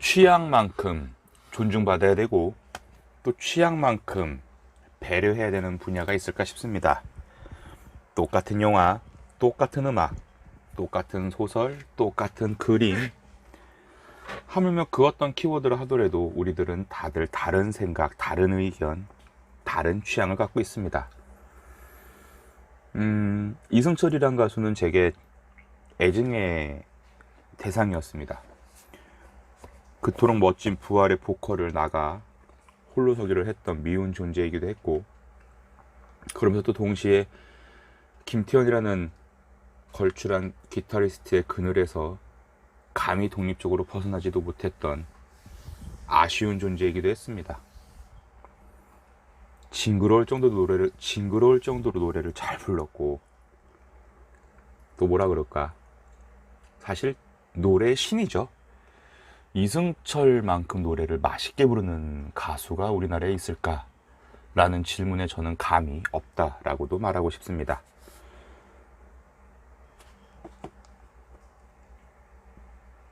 취향만큼 존중받아야 되고 또 취향만큼 배려해야 되는 분야가 있을까 싶습니다. 똑같은 영화, 똑같은 음악, 똑같은 소설, 똑같은 그림, 하물며 그 어떤 키워드를 하더라도 우리들은 다들 다른 생각, 다른 의견, 다른 취향을 갖고 있습니다. 이승철이란 가수는 제게 애증의 대상이었습니다. 그토록 멋진 부활의 보컬을 나가 홀로서기를 했던 미운 존재이기도 했고, 그러면서 또 동시에 김태현이라는 걸출한 기타리스트의 그늘에서 감히 독립적으로 벗어나지도 못했던 아쉬운 존재이기도 했습니다. 징그러울 정도로 노래를 잘 불렀고, 또 뭐라 그럴까, 사실 노래의 신이죠. 이승철만큼 노래를 맛있게 부르는 가수가 우리나라에 있을까? 라는 질문에 저는 감이 없다라고도 말하고 싶습니다.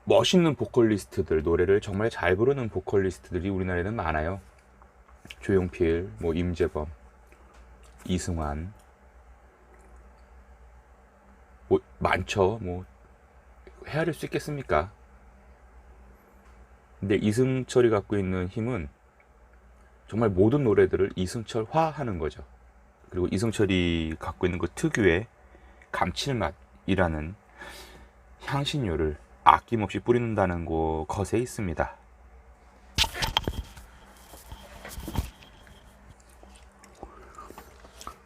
멋있는 보컬리스트들, 노래를 정말 잘 부르는 보컬리스트들이 우리나라에는 많아요. 조용필, 임재범, 이승환, 많죠. 헤아릴 수 있겠습니까? 근데 이승철이 갖고 있는 힘은 정말 모든 노래들을 이승철화하는 거죠. 그리고 이승철이 갖고 있는 그 특유의 감칠맛이라는 향신료를 아낌없이 뿌린다는 것에 있습니다.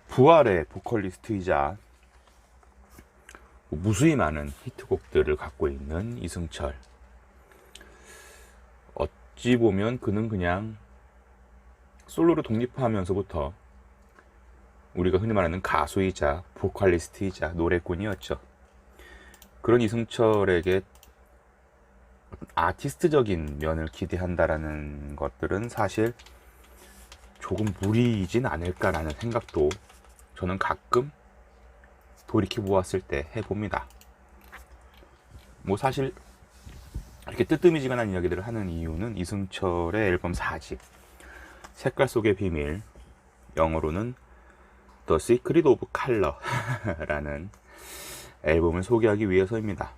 부활의 보컬리스트이자 무수히 많은 히트곡들을 갖고 있는 이승철. 어찌 보면 그는 그냥 솔로로 독립하면서부터 우리가 흔히 말하는 가수이자 보컬리스트이자 노래꾼이었죠. 그런 이승철에게 아티스트적인 면을 기대한다라는 것들은 사실 조금 무리이진 않을까라는 생각도 저는 가끔 돌이켜 보았을 때 해봅니다. 사실 이렇게 뜨뜨미지근한 이야기들을 하는 이유는 이승철의 앨범 4집 색깔 속의 비밀, 영어로는 The Secret of Color 라는 앨범을 소개하기 위해서입니다.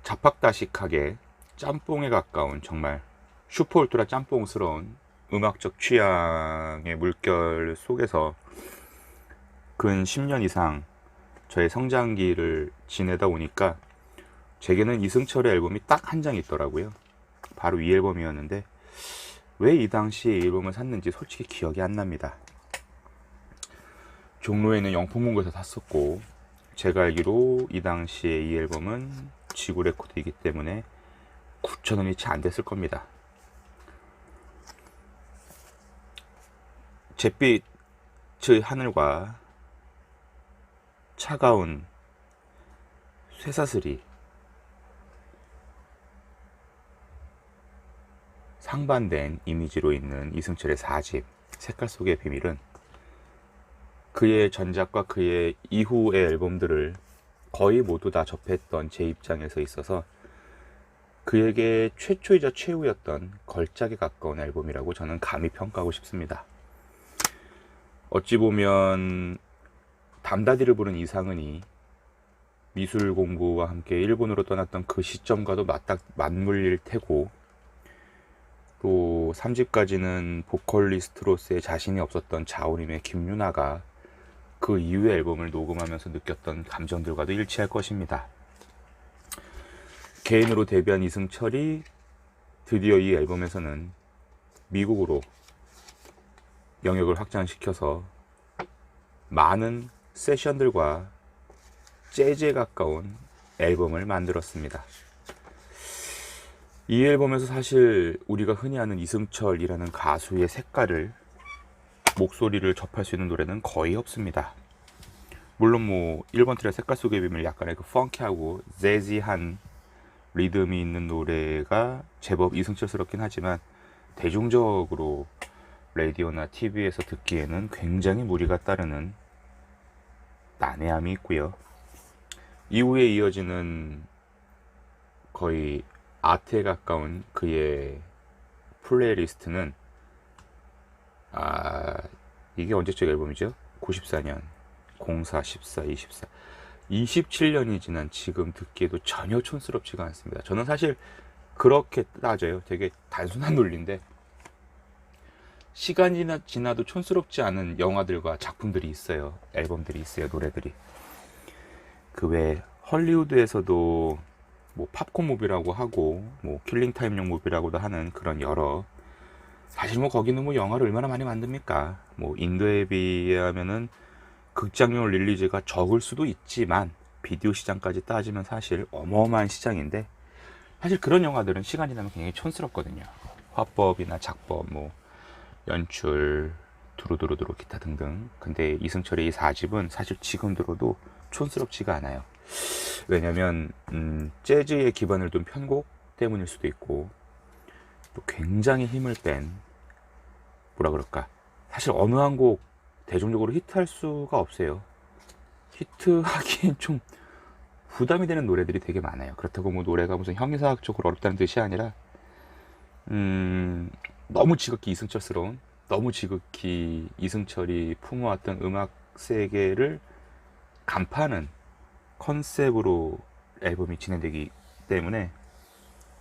자팍다식하게 짬뽕에 가까운 정말 슈퍼울트라 짬뽕스러운 음악적 취향의 물결 속에서 근 10년 이상 저의 성장기를 지내다 오니까 제게는 이승철의 앨범이 딱 한 장 있더라고요. 바로 이 앨범이었는데 왜 이 당시에 이 앨범을 샀는지 솔직히 기억이 안 납니다. 종로에 있는 영풍문고에서 샀었고, 제가 알기로 이 당시에 이 앨범은 지구 레코드이기 때문에 9,000원이 채 안 됐을 겁니다. 잿빛의 하늘과 차가운 쇠사슬이 상반된 이미지로 있는 이승철의 4집 색깔 속의 비밀은 그의 전작과 그의 이후의 앨범들을 거의 모두 다 접했던 제 입장에서 있어서 그에게 최초이자 최후였던 걸작에 가까운 앨범이라고 저는 감히 평가하고 싶습니다. 어찌 보면 담다디를 부른 이상은이 미술 공부와 함께 일본으로 떠났던 그 시점과도 맞물릴 테고, 또 3집까지는 보컬리스트로서의 자신이 없었던 자우림의 김유나가 그 이후의 앨범을 녹음하면서 느꼈던 감정들과도 일치할 것입니다. 개인으로 데뷔한 이승철이 드디어 이 앨범에서는 미국으로 영역을 확장시켜서 많은 세션들과 재즈에 가까운 앨범을 만들었습니다. 이 앨범에서 사실 우리가 흔히 아는 이승철이라는 가수의 색깔을, 목소리를 접할 수 있는 노래는 거의 없습니다. 물론 1번 트랙 색깔 속의 비밀 약간의 그 펑키하고 재즈한 리듬이 있는 노래가 제법 이승철스럽긴 하지만 대중적으로 라디오나 TV에서 듣기에는 굉장히 무리가 따르는 난해함이 있고요. 이후에 이어지는 거의 아트에 가까운 그의 플레이리스트는 이게 언제적 앨범이죠? 94년 04, 14, 24 27년이 지난 지금 듣기에도 전혀 촌스럽지가 않습니다. 저는 사실 그렇게 따져요. 되게 단순한 논리인데 시간이 지나도 촌스럽지 않은 영화들과 작품들이 있어요. 앨범들이 있어요. 노래들이. 그 외 헐리우드에서도 뭐 팝콘 무비라고 하고 뭐 킬링 타임용 무비라고도 하는 그런 여러, 사실 뭐 거기는 뭐 영화를 얼마나 많이 만듭니까? 뭐 인도에 비하면은 극장용 릴리즈가 적을 수도 있지만 비디오 시장까지 따지면 사실 어마어마한 시장인데, 사실 그런 영화들은 시간이 지나면 굉장히 촌스럽거든요. 화법이나 작법, 뭐 연출, 두루두루두루 기타 등등. 근데 이승철의 이 4집은 사실 지금 들어도 촌스럽지가 않아요. 왜냐면 재즈에 기반을 둔 편곡 때문일 수도 있고, 또 굉장히 힘을 뺀, 뭐라 그럴까, 사실 어느 한 곡 대중적으로 히트할 수가 없어요. 히트하기엔 좀 부담이 되는 노래들이 되게 많아요. 그렇다고 뭐 노래가 무슨 형이상학적으로 어렵다는 뜻이 아니라 너무 지극히 이승철스러운, 너무 지극히 이승철이 품어왔던 음악 세계를 간파하는 컨셉으로 앨범이 진행되기 때문에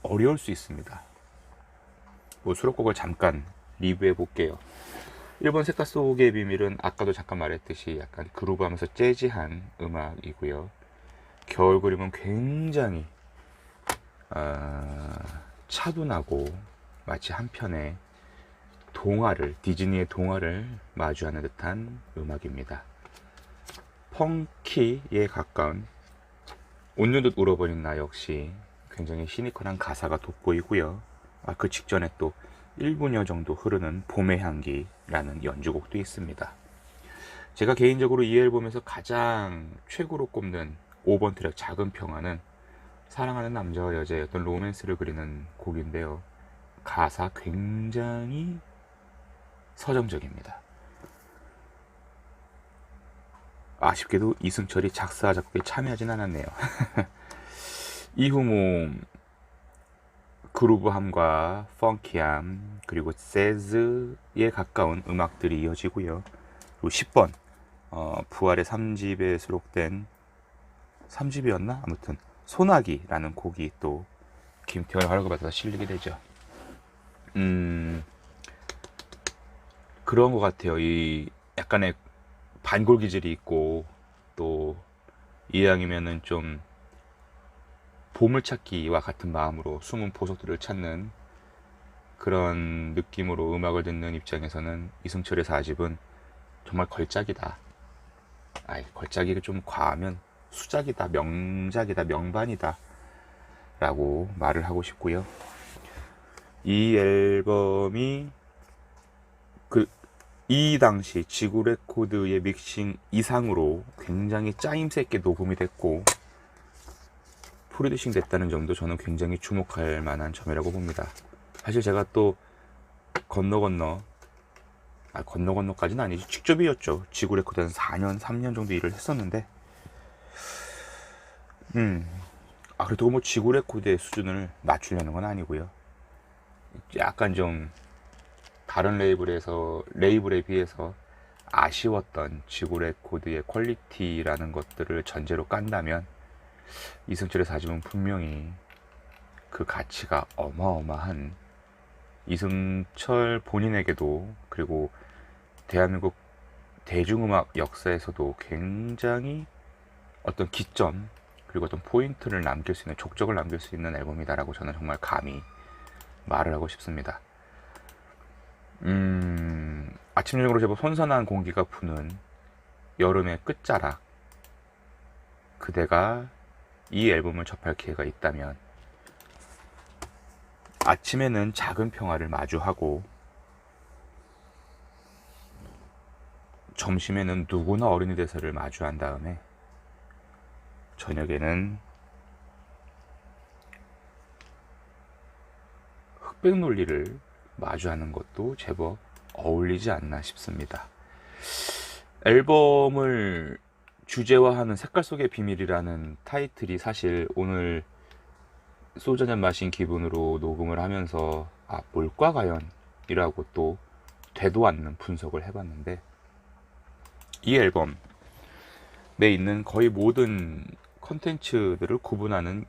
어려울 수 있습니다. 뭐 수록곡을 잠깐 리뷰해 볼게요. 1번 색깔 속의 비밀은 아까도 잠깐 말했듯이 약간 그루브하면서 재즈한 음악이고요. 겨울 그림은 굉장히 차분하고 마치 한편의 동화를, 디즈니의 동화를 마주하는 듯한 음악입니다. 펑키에 가까운 웃는 듯 울어버린 나 역시 굉장히 시니컬한 가사가 돋보이고요. 그 직전에 또 1분여 정도 흐르는 봄의 향기라는 연주곡도 있습니다. 제가 개인적으로 이 앨범에서 가장 최고로 꼽는 5번 트랙 작은 평화는 사랑하는 남자와 여자의 어떤 로맨스를 그리는 곡인데요. 가사 굉장히 서정적입니다. 아쉽게도 이승철이 작사 작곡에 참여하진 않았네요. 이후 뭐 그루브함과 펑키함 그리고 재즈에 가까운 음악들이 이어지고요. 그리고 10번 부활의 3집에 수록된 3집이었나? 아무튼 소나기라는 곡이 또 김태원의 활약을 받아서 실리게 되죠. 그런 것 같아요. 이 약간의 반골 기질이 있고, 또 이왕이면은 좀 보물찾기와 같은 마음으로 숨은 보석들을 찾는 그런 느낌으로 음악을 듣는 입장에서는 이승철의 4집은 정말 걸작이다. 걸작이 좀 과하면 수작이다, 명작이다, 명반이다 라고 말을 하고 싶고요. 이 앨범이 이 당시 지구 레코드의 믹싱 이상으로 굉장히 짜임새 있게 녹음이 됐고 프로듀싱 됐다는 점도 저는 굉장히 주목할 만한 점이라고 봅니다. 사실 제가 또 건너까지는 아니지, 직접이었죠. 지구 레코드에서 4년, 3년 정도 일을 했었는데 그래도 뭐 지구 레코드의 수준을 맞추려는 건 아니고요. 약간 좀 다른 레이블에 비해서 아쉬웠던 지구 레코드의 퀄리티라는 것들을 전제로 깐다면 이승철의 4집은 분명히 그 가치가 어마어마한, 이승철 본인에게도 그리고 대한민국 대중음악 역사에서도 굉장히 어떤 기점 그리고 어떤 포인트를 남길 수 있는, 족적을 남길 수 있는 앨범이다라고 저는 정말 감히 말을 하고 싶습니다. 아침 저녁으로 제법 선선한 공기가 부는 여름의 끝자락, 그대가 이 앨범을 접할 기회가 있다면 아침에는 작은 평화를 마주하고 점심에는 누구나 어른이 돼서를 마주한 다음에 저녁에는 흑백 논리를 마주하는 것도 제법 어울리지 않나 싶습니다. 앨범을 주제화하는 색깔 속의 비밀이라는 타이틀이 사실 오늘 소주 한잔 마신 기분으로 녹음을 하면서 뭘까 과연이라고 또 되도 않는 분석을 해봤는데, 이 앨범에 있는 거의 모든 컨텐츠들을 구분하는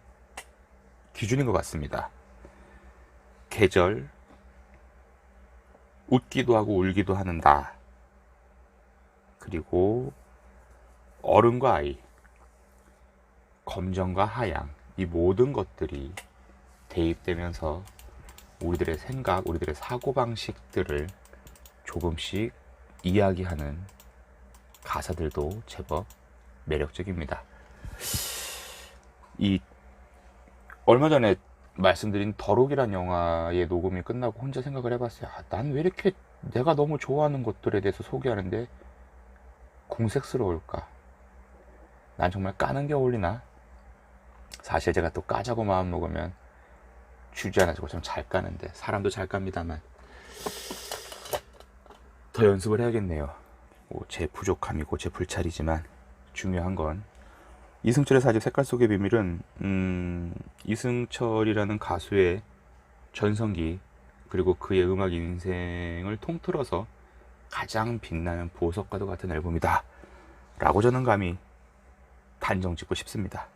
기준인 것 같습니다. 계절, 웃기도 하고 울기도 하는 나, 그리고 어른과 아이, 검정과 하양, 이 모든 것들이 대입되면서 우리들의 생각, 우리들의 사고방식들을 조금씩 이야기하는 가사들도 제법 매력적입니다. 이 얼마 전에 말씀드린 더룩이란 영화의 녹음이 끝나고 혼자 생각을 해봤어요. 난 왜 이렇게 내가 너무 좋아하는 것들에 대해서 소개하는데 공색스러울까? 난 정말 까는 게 어울리나? 사실 제가 또 까자고 마음 먹으면 주저앉아서 좀 잘 까는데, 사람도 잘 깝니다만 더 연습을 해야겠네요. 제 부족함이고 제 불찰이지만 중요한 건 이승철의 4집 색깔 속의 비밀은 이승철이라는 가수의 전성기, 그리고 그의 음악 인생을 통틀어서 가장 빛나는 보석과도 같은 앨범이다 라고 저는 감히 단정 짓고 싶습니다.